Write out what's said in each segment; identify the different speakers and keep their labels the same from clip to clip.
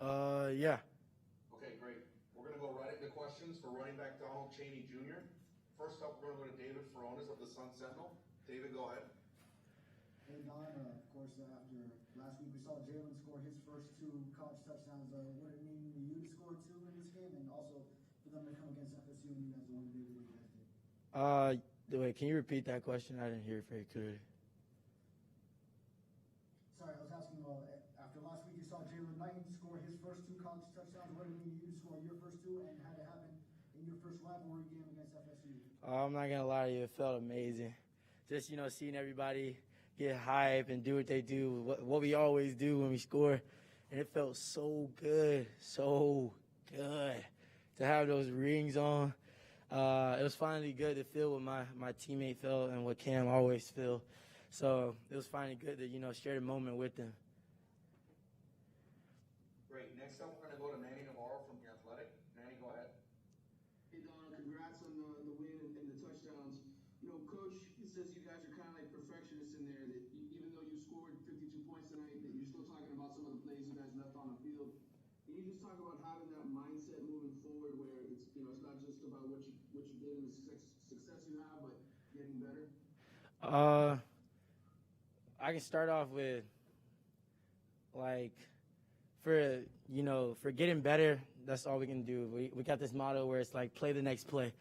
Speaker 1: Yeah.
Speaker 2: Okay, great. We're going to go right into questions for running back Donald Chaney Jr. First up, we're going to go to David Furones of the Sun Sentinel. David, go ahead.
Speaker 3: Hey Don, of course, after last week we saw Jalen score his first 2 college touchdowns. What did it mean to you to score 2 in this game, and also for them to come against FSU and you guys to win the big way you guys did?
Speaker 1: Wait, can you repeat that question? I didn't hear it very clearly.
Speaker 3: Sorry, I was asking, after last week you saw Jayla Knight score his first 2 college touchdowns. What did it mean to you to score your first 2, and had it happen in your first rivalry game against FSU?
Speaker 1: I'm not gonna lie to you, it felt amazing. Just seeing everybody get hype and do what they do, what we always do when we score, and it felt so good to have those rings on. It was finally good to feel what my teammate felt and what Cam always feel. So it was finally good to share the moment with them.
Speaker 2: Great. Next up, we're going to go to Manny Navarro from The Athletic. Manny, go ahead.
Speaker 4: Hey, Donald, congrats on the win and the touchdowns. Coach says you guys are kind of like perfectionists in there, that even though you scored 52 points tonight, that you're still talking about some of the plays you guys left on the field. Can you just talk about having that mindset moving forward where it's not just about what you did and the success you have, but getting better?
Speaker 1: I can start off with, for getting better, that's all we can do. We got this motto where it's like, play the next play.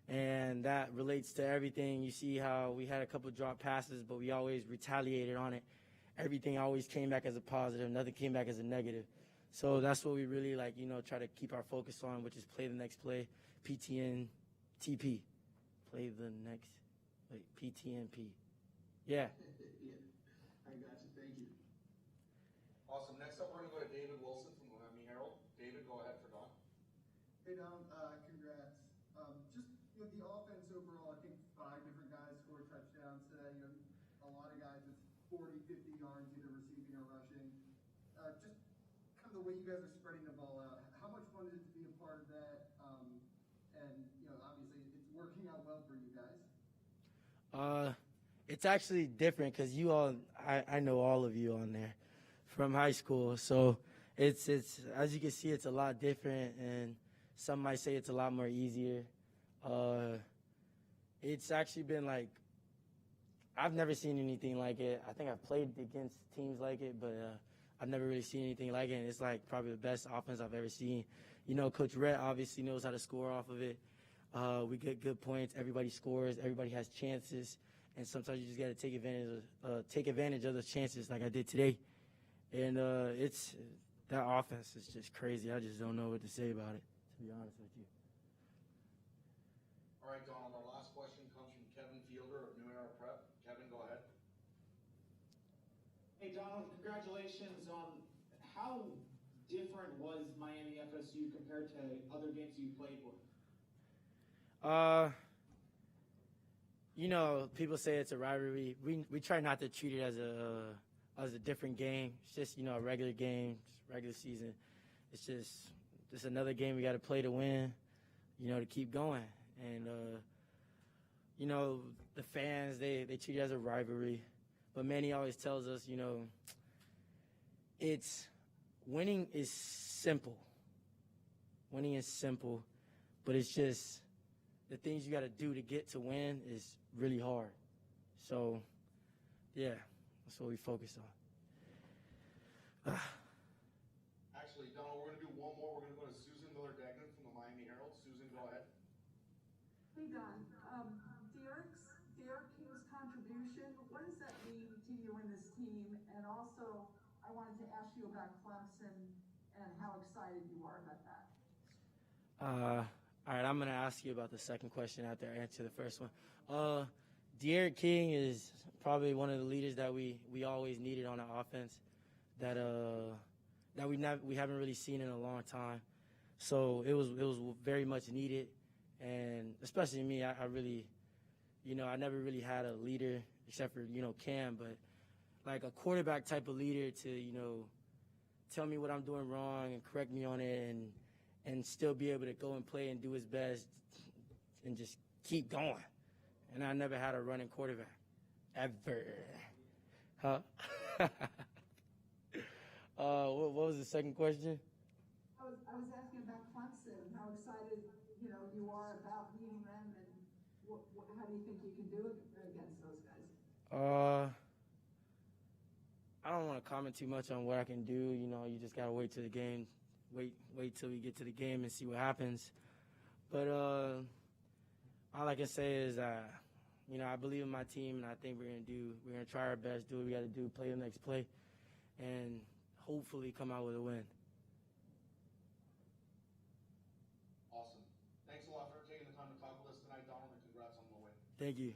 Speaker 1: And that relates to everything. You see how we had a couple drop passes, but we always retaliated on it. Everything always came back as a positive. Nothing came back as a negative. So that's what we really try to keep our focus on, which is play the next play, PTN, TP. Play the next, PTNP. Yeah.
Speaker 4: Yeah, I got you. Thank you.
Speaker 2: Awesome. Next up, we're going to go to David Wilson from the Miami Herald. David, go ahead for Don.
Speaker 5: Hey, Don, congrats. Just the offense overall, I think 5 different guys scored touchdowns today. A lot of guys with 40, 50 yards either receiving or rushing. Just kind of the way you guys are spreading the ball out. How much fun is it to be a part of that? And obviously it's working out well for you guys.
Speaker 1: It's actually different because I know all of you on there from high school. So it's as you can see, it's a lot different, and some might say it's a lot more easier. It's actually been I've never seen anything like it. I think I've played against teams like it, but I've never really seen anything like it. And it's probably the best offense I've ever seen. Coach Rhett obviously knows how to score off of it. We get good points. Everybody scores. Everybody has chances. And sometimes you just got to take advantage of those chances like I did today. And that offense is just crazy. I just don't know what to say about it, to be honest with you.
Speaker 2: All right, Donald, our last question comes from Kevin Fielder of New Era Prep. Kevin, go ahead.
Speaker 6: Hey, Donald, congratulations on how different was Miami FSU compared to other games you played with?
Speaker 1: People say it's a rivalry. We try not to treat it as a different game. It's just, a regular game, just regular season. It's just another game we got to play to win, to keep going. And, the fans, they treat it as a rivalry. But Manny always tells us, winning is simple. Winning is simple, but it's just the things you got to do to get to win is really hard. So, yeah, that's what we focus on.
Speaker 2: Actually, Donald, we're going to do one more. We're going to go to Susan Miller-Degnan from the Miami Herald. Susan, go ahead.
Speaker 7: Hey, Don. Derek King's contribution, what does that mean to you and this team? And also, I wanted to ask you about Clemson and how excited you are about that.
Speaker 1: All right, I'm going to ask you about the second question after I answer the first one. Derek King is probably one of the leaders that we always needed on the offense that we haven't really seen in a long time. So it was very much needed, and especially me, I really, I never really had a leader except for Cam, but like a quarterback type of leader to tell me what I'm doing wrong and correct me on it, and still be able to go and play and do his best and just keep going. And I never had a running quarterback, ever. Huh? What was the second question?
Speaker 7: was asking about Clemson, how excited, you are about meeting them, and how do you think you can do against those guys?
Speaker 1: I don't want to comment too much on what I can do. You just gotta wait till the game, wait till we get to the game and see what happens. But all I can say is, I believe in my team, and I think we're gonna try our best, do what we gotta do, play the next play, and hopefully come out with a win.
Speaker 2: Awesome. Thanks a lot for taking the time to talk with us tonight, Donald, and congrats on the win.
Speaker 1: Thank you.